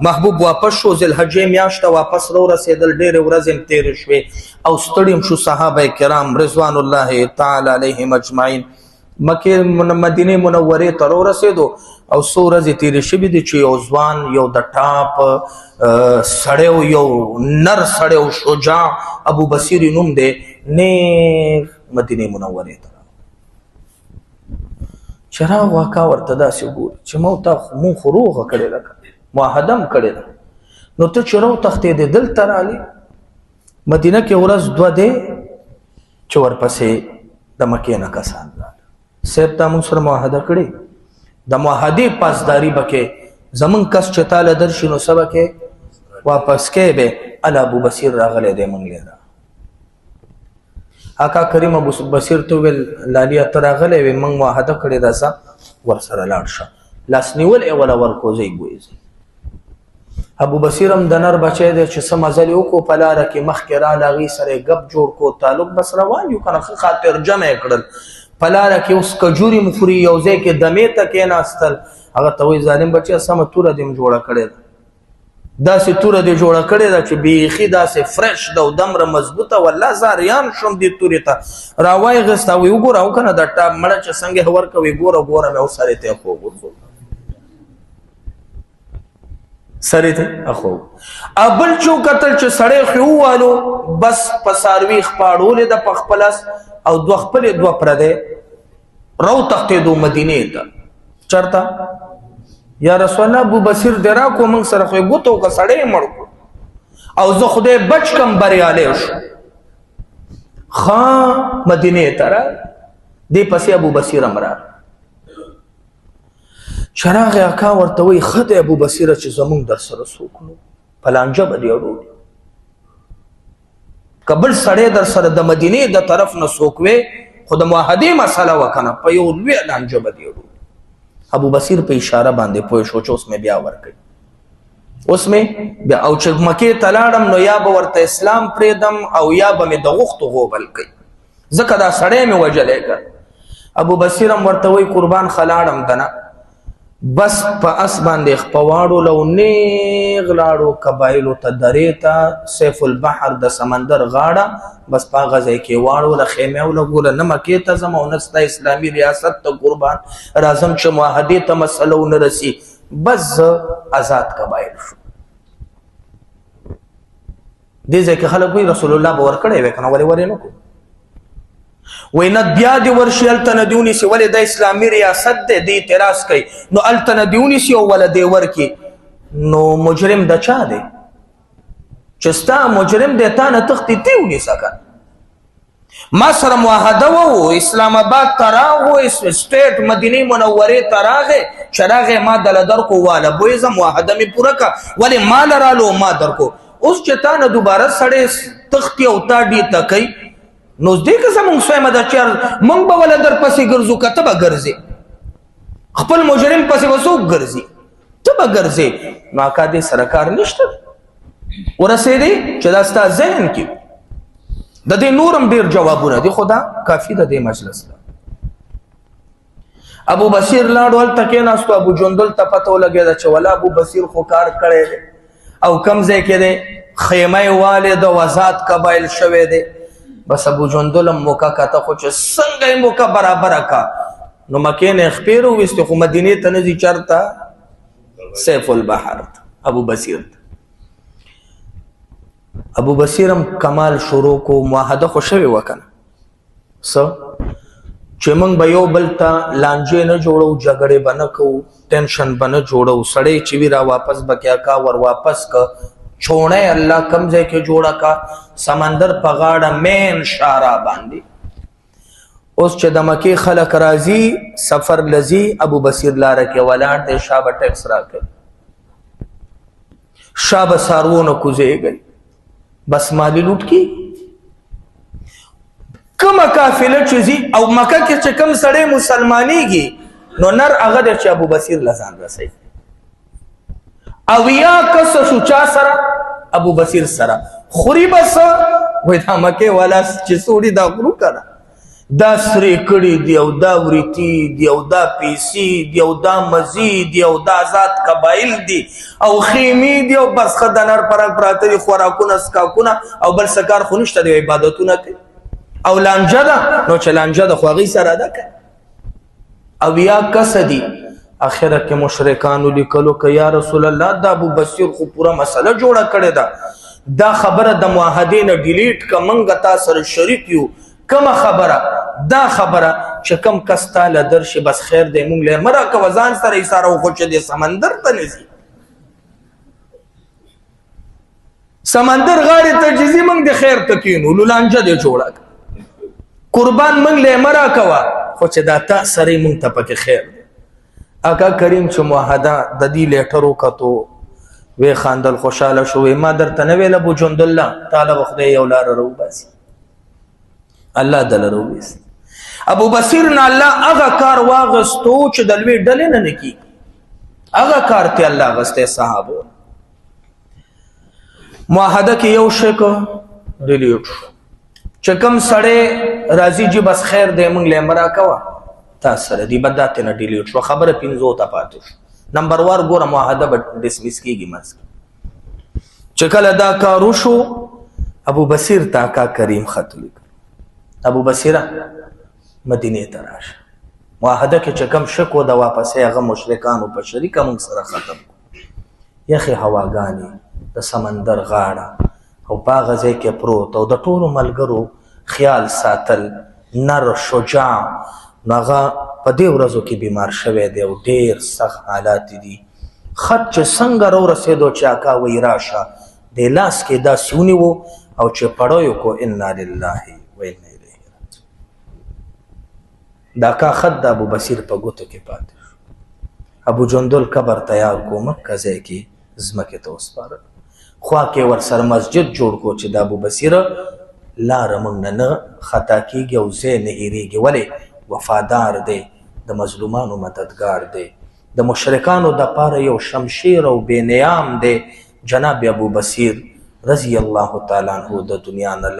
محبوب واپس شو ذوالحجې میاشته واپس رسېدل ډېرې ورځې هم تېرې شوې او ستړي هم شو صحابه کرام رضوان الله تعالی علیهم اجمعین مکې مدینې منورې ته رسېدو او څو ورځې تېرې شوې دي چې یو ځوان یو د ټاپ سړی یو نر سړی شجاع ابو بصیر نوم دی نیغ مدینې منورې ته چې راواقع ورته داسې وګوري چې مونږ خو روغه کړې ده معاهده هم کړې ده نو ته چې راوتښتېدې دلته رالې مدینه کې ورځ دوه دی چې ورپسې د مکې نه کسان راغله صاحب تا مونږ سره معاهده کړې د معاهدې پاسداري به کې زمونږ کس چې تاله درشي نو څه به کې واپس کې به ال ابو بصیر راغلی دی مونږ لیده اکا کریم ابو بصیر ته ویل لالیا ته راغلی وې مونږ معاهده کړې ده ځه ورسره لاړ شه لاس نیول یې وله ورکوځئ ګویځئ ابو بصیر هم د نر بچی دی چې څه مزل یې وکړو په لاره کې مخکې راله هغې سره یې ګپ جوړ کړو تعلق بس روان یو که نه ښه خاطر جمع یې کړل په لاره کې اوس کجوري م خوري یو ځای کې دمې ته کېناستل هغه ته وایي ظالم بچیه سمه توره دې م جوړه کړې ده داسې توره دې جوړه کړې ده چې بیخي داسې فرش ده او دمره مضبوطه والله زه اریان شوم دې تورې ته راوایغسته وایي وګوره او که نه د ټاپ مړه چې څنګه یې ورکوي ګوره مې او سرې ته یې خوب ورخو سرې ته اخو ابل چې وکتل چې سړی خو ووالو بس په څاروي خپاړولې ده په خپل اس او دوه خپلې دوه پردی راوتښتېدو مدینې ته چېرته یا رسول الله ابو بصیر دې راکړو موږ سره خو یې ګوته وکړه سړی یې مړ کړو او زه خدای بچ کم بریالی شو ښه مدینې ته راغی دې پسې ابو بصیر هم راغی چې راغی اکا ورته وایي ښه دی ابو بصیره چې زمونږ در سره څوک نو فلانجه به دې اړولي که بل سړی در سره د مدینې د طرف نه څوک وی خو د معاهدې مسله وه که نه په یو لویه لانجه به دې اړولي ابو بصیر په اشاره باندې پوه شو چې اوس مې بیا ورکوي اوس مې بیا او چې مکې ته لاړم نو یا به ورته اسلام پرېږدم او یا به مې د غوښتو غوبل کوي ځکه دا سړی مې وژلی که ابو بصیر هم ورته وایي قربان ښه لاړم که نه بس په اس باندې خپه واړو او نیغ لاړو قبایلو ته درې ته سیف البحر د سمندر غاړه بس په هغه ځای کې واړوله خیمې ولګوله نه مکې ته ځم او نه ستا اسلامي ریاست ته قربان راځم چې معاهدې ته مسله ونه رسي بس زه آزاد قبایل شو دې ځای کې خلک وایي رسول الله به ورکړی وی که نه ولې ورې نه کړو وی نه بیا دې ورشي هلته نه دې ونیسي ولې د اسلامي ریاست دی دې اعتراض کوي نو هلته نه دې ونیسي او وله دې ورکړي نو مجرم د چا دی چې ستا مجرم دی تا نه تښتي تی ونیسه که ما سره معاهده وو اسلام آباد ته راغو سټیټ مدینې منورې ته راغې چې راغې ما دله درکو واله بوی زه معاهده مې پوره که ولې ما لرالو ما درکو اوس چې تا نه دوباره سړی تښتي او تا ډي ته کوي نو دې که زمونږ سویمه ده چې موږ به وله در پسې ګرځو که ته به ګرځې خپل مجرم پسې به څوک ګرځي ته به ګرځې نو اکا دې سره کار نشته ورسېدې چې دا ستا ذهن کې د دې نور هم ډېر جوابونه دي خو دا کافي د دې مجلس ده ابو بصیر لاړو هلته کېناستو ابو جندل ته پته ولګېده چې ولا ابو بصیر خو کار کړی دی او کم ځای کې دی خیمه یې والې ده وزاد قبایل شوی دی بس ابو جندل هم موکه کته خو چې څنګه یې موکه برابره کا نو مکې نه یې خپې راوویستې خو مدینې ته نه ځي چېرته سیف البحر ابو بصیر ابو بصیر هم کمال شروع کو معاهده خو شوې وه که نه څه چې موږ به یو بل ته لانجې نه جوړو جګړې به نه کوو ټینشن به نه جوړو سړی چې وي را واپس به کې اکا ور واپس که چوڼی الله کم ځای کې جوړه کا سمندر په غاړه مین شارا باندې اوس چې د مکې خلک راځي سفر لځي ابو بصیر لاره کې ولاړ دی شا به ټیکس راکوي شا به څاروونه کوزېږي بس مالی لوټ کی کومه قافله چې ځي او مکه کې چې کوم سړی مسلمانېږي نو نر هغه دی چې ابو بصیر له ځان رسوي او یا کس شو چا سره ابو بصیر سره خوري بس وای دا مکه والا چې سوړي دا غرو کنه دا سرې کړي دي او دا وریتي دي او دا پیسې دي او دا مزي دي او دا آزاد قبایل دي او خیمې دي او بس ښه د نر پرک پراته دي خوراکونه سکاکونه او بل څه کار خو نشته دی عبادتونه کوي او لانجه ده نو چې لانجه ده خو هغوی سره ده که او یا کس دي اخره کې مشرکانو لیکلو که یا رسول الله دا ابو بصیر خو پوره مسله جوړه کړې ده دا خبره د معاهدې نه ډیلیټ که موږ تا سره شریک یو کومه خبره دا خبره چې کم کس تاله درشي بس خیر دی موږ له مه راکوه ځان سره یې ساره وخو چې دی سمندر ته نه ځي سمندر غاړې ته چې ځي موږ د خیر ته کینولو لانجه دی جوړه قربان موږ له مه راکوه خو چې دا تا سره یې موږ ته پکې خیر دی اکا کریم چې معاهده د دې لیټر وکتو وی خاندل خوشحاله شو ما درته نه ویل ابو جندالله تعالی به خدای یو لاره راوباسي الله دله راوباسي ابو بصیر نه الله هغه کار واغستو چې د لوی ډلې نه نه کېږي هغه کار ته الله اغستی صحابو معاهده کې یو شی کو ډیلیټ شو چې کوم سړی راځي چې بس خیر دی موږ له مه راکوه تا سره دی به دا ترې نه ډیلیټ شوه خبره پنځو ته پاتې شو نمبر وار ګوره معاهده به ډسمس کېږي منځ کې چې کله دا کار وشو ابو بصیر ته اکا کریم خط ولیکل ابو بصیره مدینې ته راشه معاهده کې چې کوم شک و د واپسې هغه مشرکانو په شریکه موږ سره ختم کړو یخې هواګانې د سمندر غاړه او په هغه ځای کې پروت او د ټولو ملګرو خیال ساتل نر شجاع نو هغه په دې ورځو کې بیمار شوی دی او ډېر سخت حالات دي خط چې څنګه راورسېدو چې اکا وایي راشه د لاس کې داسې ونیو او چې پړیو کو انا لله و انا الیه راجعون دا کا خط د ابو بصیر په ګوتو کې پاتې شو ابو جندل قبر تیار کو مکه ځای کې ځمکې ته وسپارل خوا کې ورسره مسجد جوړ کو چې د ابو بصیر لاره موږ نه خطا کېږي او ځای نه هېرېږي ولې وفادار دی د مظلومانو مددگار دی د مشرکانو د پاره یو شمشیر او بے نیام دی جناب ابو بصیر رضی الله تعالی عنہ د دنیا نه